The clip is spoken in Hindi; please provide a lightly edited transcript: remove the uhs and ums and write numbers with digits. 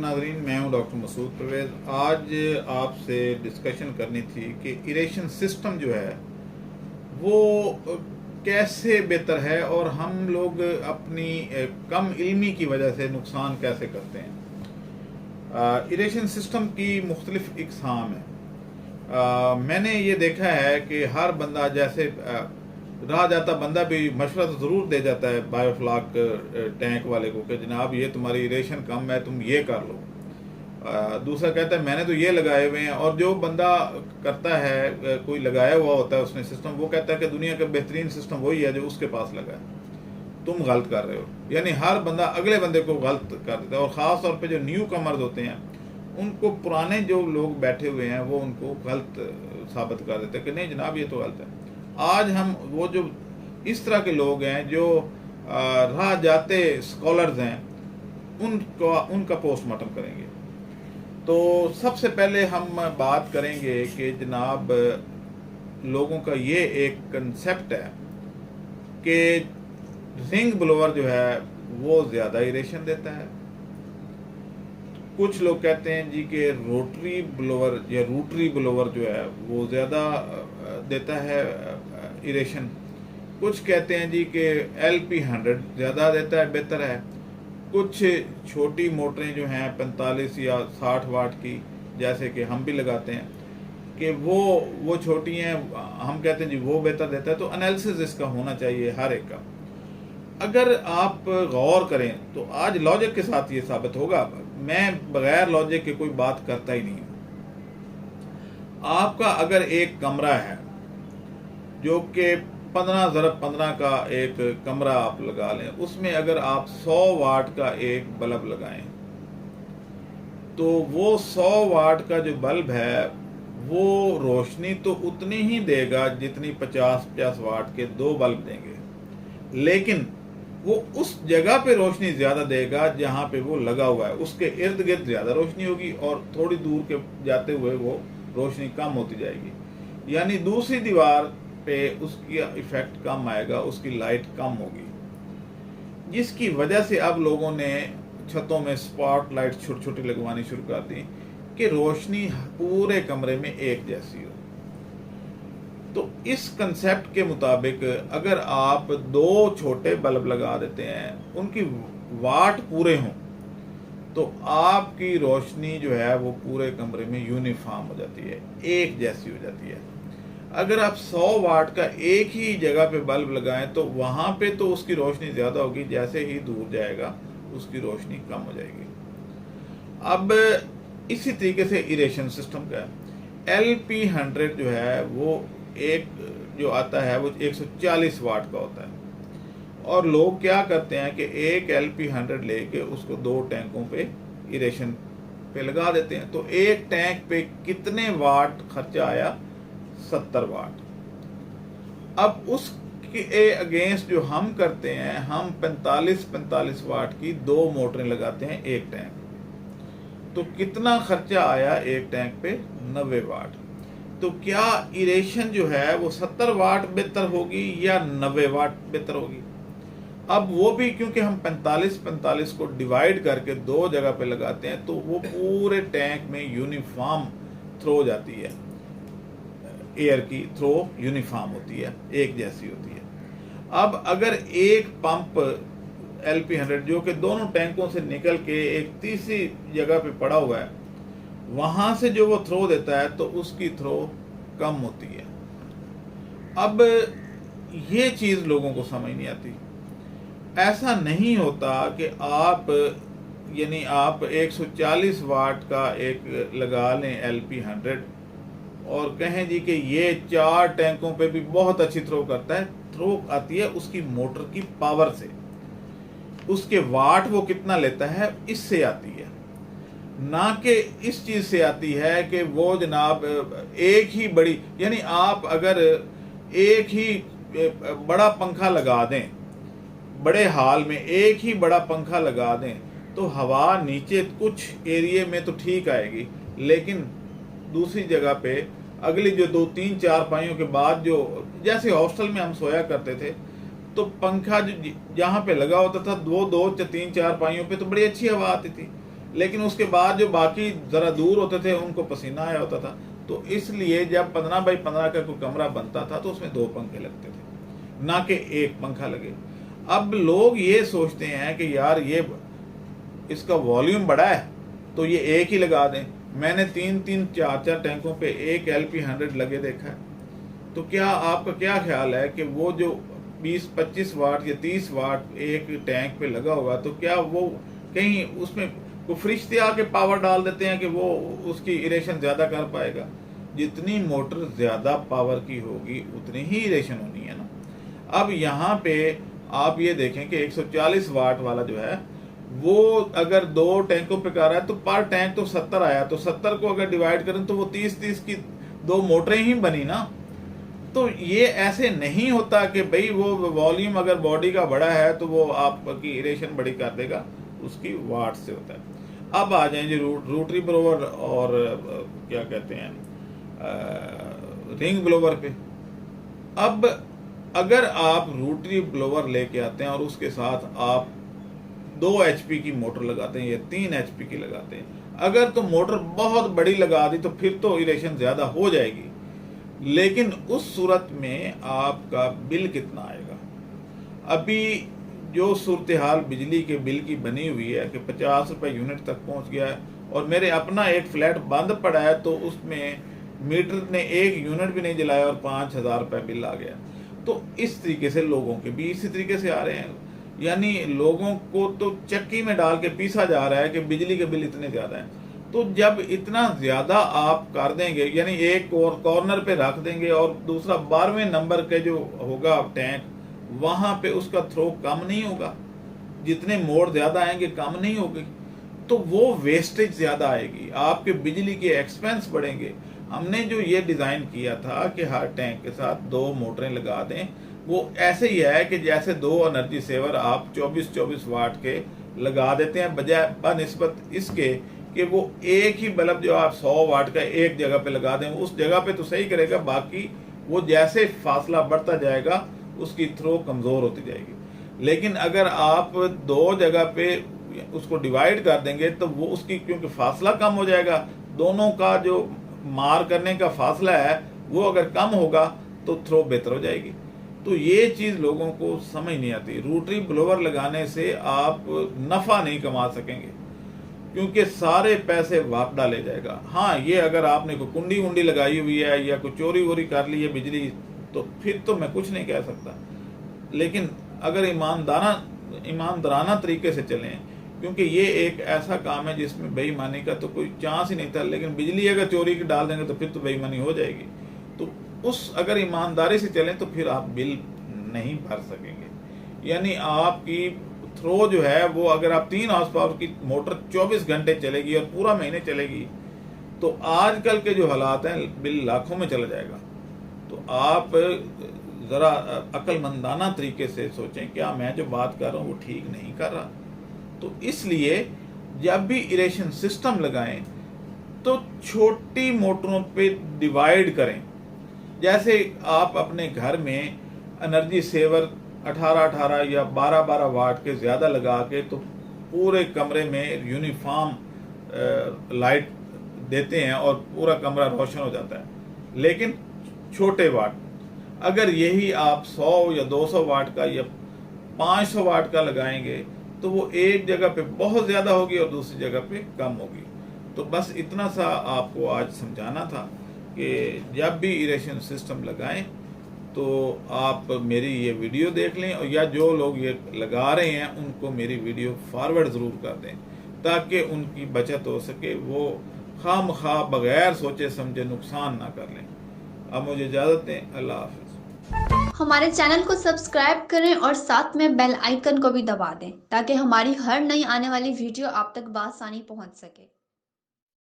नाज़रीन, मैं हूं डॉक्टर मसूद परवेज़। आज आपसे डिस्कशन करनी थी कि इरेशन सिस्टम जो है वो कैसे बेहतर है और हम लोग अपनी कम इल्मी की वजह से नुकसान कैसे करते हैं। इरेशन सिस्टम की मुख्तलिफ इकसाम है। मैंने ये देखा है कि हर बंदा जैसे रहा जाता बंदा भी मशवरा तो ज़रूर दे जाता है बायोफ्लाक टैंक वाले को कि जनाब ये तुम्हारी इरेशन कम है, तुम ये कर लो। दूसरा कहता है मैंने तो ये लगाए हुए हैं, और जो बंदा करता है कोई लगाया हुआ होता है उसने सिस्टम, वो कहता है कि दुनिया का बेहतरीन सिस्टम वही है जो उसके पास लगा है, तुम गलत कर रहे हो। यानी हर बंदा अगले बंदे को गलत कर देता है, और ख़ास तौर पे जो न्यू कमर्स होते हैं उनको पुराने जो लोग बैठे हुए हैं वो उनको गलत साबित कर देते हैं कि नहीं जनाब ये तो गलत है। आज हम वो जो इस तरह के लोग हैं जो राह जाते स्कॉलर्स हैं उनका पोस्टमार्टम करेंगे। तो सबसे पहले हम बात करेंगे कि जनाब लोगों का ये एक कंसेप्ट है कि रिंग ब्लोअर जो है वो ज़्यादा इरेशन देता है। कुछ लोग कहते हैं जी कि रोटरी ब्लोअर या रूटरी ब्लोअर जो है वो ज़्यादा देता है इरेशन। कुछ कहते हैं जी कि LP100 ज़्यादा देता है, बेहतर है। कुछ छोटी मोटरें जो हैं 45 या 60 वाट की, जैसे कि हम भी लगाते हैं, कि वो छोटी हैं, हम कहते हैं जी वो बेहतर देता है। तो एनालिसिस इसका होना चाहिए हर एक का। अगर आप गौर करें तो आज लॉजिक के साथ ये साबित होगा, मैं बगैर लॉजिक के कोई बात करता ही नहीं हूँ। आपका अगर एक कमरा है जो कि 15x15 का एक कमरा आप लगा लें, उसमें अगर आप 100 वाट का एक बल्ब लगाएं तो वो 100 वाट का जो बल्ब है वो रोशनी तो उतनी ही देगा जितनी 50-50 वाट के 2 बल्ब देंगे, लेकिन वो उस जगह पे रोशनी ज़्यादा देगा जहाँ पे वो लगा हुआ है। उसके इर्द गिर्द ज़्यादा रोशनी होगी और थोड़ी दूर के जाते हुए वो रोशनी कम होती जाएगी। यानी दूसरी दीवार पे उसकी इफेक्ट कम आएगा, उसकी लाइट कम होगी, जिसकी वजह से अब लोगों ने छतों में स्पॉट लाइट छोटी छोटी लगवानी शुरू कर दी कि रोशनी पूरे कमरे में एक जैसी हो। तो इस कंसेप्ट के मुताबिक अगर आप 2 छोटे बल्ब लगा देते हैं, उनकी वाट पूरे हों, तो आपकी रोशनी जो है वो पूरे कमरे में यूनिफॉर्म हो जाती है, एक जैसी हो जाती है। अगर आप 100 वाट का एक ही जगह पे बल्ब लगाएं तो वहाँ पे तो उसकी रोशनी ज़्यादा होगी, जैसे ही दूर जाएगा उसकी रोशनी कम हो जाएगी। अब इसी तरीके से इरेशन सिस्टम का LP100 जो है वो एक जो आता है वो 140 वाट का होता है, और लोग क्या करते हैं कि एक LP100 लेके उसको 2 टैंकों पे इरेशन पे लगा देते हैं। तो एक टैंक पे कितने वाट खर्चा आया? 70 वाट। अब उसके अगेंस्ट जो हम करते हैं, हम 45 वाट की 2 मोटरें लगाते हैं एक टैंक, तो कितना खर्चा आया एक टैंक पे? 90 वाट। तो क्या इरेशन जो है वो 70 वाट बेहतर होगी या 90 वाट बेहतर होगी? अब वो भी क्योंकि हम 45 को डिवाइड करके 2 जगह पे लगाते हैं तो वो पूरे टैंक में यूनिफॉर्म थ्रो जाती है, एयर की थ्रो यूनिफॉर्म होती है, एक जैसी होती है। अब अगर एक पंप LP100 जो कि दोनों टैंकों से निकल के एक तीसरी जगह पे पड़ा हुआ है, वहां से जो वो थ्रो देता है तो उसकी थ्रो कम होती है। अब ये चीज़ लोगों को समझ नहीं आती। ऐसा नहीं होता कि आप यानी आप 140 वाट का एक लगा लें LP100 और कहें जी कि ये 4 टैंकों पे भी बहुत अच्छी थ्रो करता है। थ्रो आती है उसकी मोटर की पावर से, उसके वाट वो कितना लेता है इससे आती है, ना कि इस चीज़ से आती है कि वो जनाब एक ही बड़ी, यानी आप अगर एक ही बड़ा पंखा लगा दें, बड़े हॉल में एक ही बड़ा पंखा लगा दें तो हवा नीचे कुछ एरिए में तो ठीक आएगी, लेकिन दूसरी जगह पे अगली जो 2-3-4 पाइयों के बाद जो, जैसे हॉस्टल में हम सोया करते थे तो पंखा जो जहाँ पे लगा होता था 2-3-4 पाइयों पे तो बड़ी अच्छी हवा आती थी, लेकिन उसके बाद जो बाकी ज़रा दूर होते थे उनको पसीना आया होता था। तो इसलिए जब 15 बाई 15 का कोई कमरा बनता था तो उसमें 2 पंखे लगते थे, ना कि एक पंखा लगे। अब लोग ये सोचते हैं कि यार ये इसका वॉल्यूम बड़ा है तो ये एक ही लगा दें। मैंने 3-3 4-4 टैंकों पे एक LP100 लगे देखा है। तो क्या आपका क्या ख्याल है कि वो जो 20-25 वाट या 30 वाट एक टैंक पे लगा होगा, तो क्या वो कहीं उसमें कोई फरिश्ते आके पावर डाल देते हैं कि वो उसकी इरेशन ज़्यादा कर पाएगा? जितनी मोटर ज़्यादा पावर की होगी उतनी ही इरेशन होनी है ना। अब यहाँ पे आप ये देखें कि 140 वाट वाला जो है वो अगर 2 टैंकों पे कर रहा है तो पर टैंक तो 70 आया, तो 70 को अगर डिवाइड करें तो वो 30-30 की 2 मोटरें ही बनी ना। तो ये ऐसे नहीं होता कि भाई वो वॉल्यूम अगर बॉडी का बड़ा है तो वो आपकी इरेशन बड़ी कर देगा, उसकी वाट से होता है। अब आ जाएं जी रोटरी ब्लोवर और क्या कहते हैं रिंग ब्लोवर पे। अब अगर आप रोटरी ब्लोवर लेके आते हैं और उसके साथ आप 2 HP की मोटर लगाते हैं या 3 HP की लगाते हैं, अगर तो मोटर बहुत बड़ी लगा दी तो फिर तो इरेशन ज़्यादा हो जाएगी, लेकिन उस सूरत में आपका बिल कितना आएगा? अभी जो सूरत हाल बिजली के बिल की बनी हुई है कि 50 रुपये यूनिट तक पहुंच गया है, और मेरे अपना एक फ्लैट बंद पड़ा है तो उसमें मीटर ने 1 यूनिट भी नहीं जलाया और 5000 रुपये बिल आ गया। तो इस तरीके से लोगों के भी इसी तरीके से आ रहे हैं, यानी लोगों को तो चक्की में डाल के पीसा जा रहा है कि बिजली के बिल इतने ज़्यादा हैं। तो जब इतना ज़्यादा आप कर देंगे, यानी एक कॉर्नर पे रख देंगे और दूसरा 12वें नंबर के जो होगा टैंक, वहाँ पे उसका थ्रो कम नहीं होगा, जितने मोड़ ज़्यादा आएंगे कम नहीं होगी, तो वो वेस्टेज ज़्यादा आएगी, आपके बिजली के एक्सपेंस बढ़ेंगे। हमने जो ये डिज़ाइन किया था कि हर टैंक के साथ 2 मोटरें लगा दें, वो ऐसे ही है कि जैसे 2 एनर्जी सेवर आप 24-24 वाट के लगा देते हैं, बजाय बनिस्बत इसके कि वो एक ही बल्ब जो आप 100 वाट का एक जगह पे लगा दें, उस जगह पे तो सही करेगा, बाकी वो जैसे फासला बढ़ता जाएगा उसकी थ्रो कमज़ोर होती जाएगी। लेकिन अगर आप 2 जगह पे उसको डिवाइड कर देंगे तो वो उसकी क्योंकि फासला कम हो जाएगा, दोनों का जो मार करने का फासला है वो अगर कम होगा तो थ्रो बेहतर हो जाएगी। तो ये चीज़ लोगों को समझ नहीं आती। रोटरी ब्लोवर लगाने से आप नफ़ा नहीं कमा सकेंगे क्योंकि सारे पैसे वापस डाले जाएगा। हाँ, ये अगर आपने कोई कुंडी वुंडी लगाई हुई है या कोई चोरी वोरी कर ली है बिजली, तो फिर तो मैं कुछ नहीं कह सकता। लेकिन अगर ईमानदाराना तरीके से चलें, क्योंकि ये एक ऐसा काम है जिसमें बेईमानी का तो कोई चांस ही नहीं था, लेकिन बिजली अगर चोरी की डाल देंगे तो फिर तो बेईमानी हो जाएगी। तो उस अगर ईमानदारी से चलें तो फिर आप बिल नहीं भर सकेंगे। यानी आपकी थ्रो जो है वो अगर आप 3 हॉर्स पावर की मोटर 24 घंटे चलेगी और पूरा महीने चलेगी तो आजकल के जो हालात हैं बिल लाखों में चला जाएगा। तो आप ज़रा अक्लमंदाना तरीके से सोचें, क्या मैं जो बात कर रहा हूँ वो ठीक नहीं कर रहा? तो इसलिए जब भी इरेशन सिस्टम लगाएं तो छोटी मोटरों पे डिवाइड करें। जैसे आप अपने घर में एनर्जी सेवर 18-18 या 12-12 वाट के ज़्यादा लगा के तो पूरे कमरे में यूनिफॉर्म लाइट देते हैं और पूरा कमरा रोशन हो जाता है। लेकिन छोटे वाट, अगर यही आप 100 या 200 वाट का या 500 वाट का लगाएंगे तो वो एक जगह पे बहुत ज़्यादा होगी और दूसरी जगह पे कम होगी। तो बस इतना सा आपको आज समझाना था कि जब भी इरेशन सिस्टम लगाएं तो आप मेरी ये वीडियो देख लें, और या जो लोग ये लगा रहे हैं उनको मेरी वीडियो फॉरवर्ड ज़रूर कर दें ताकि उनकी बचत हो सके, वो खामखा बगैर सोचे समझे नुकसान ना कर लें। अब मुझे इजाज़त दें, अल्लाह हाफ़िज़। हमारे चैनल को सब्सक्राइब करें और साथ में बेल आइकन को भी दबा दें ताकि हमारी हर नई आने वाली वीडियो आप तक बआसानी पहुंच सके।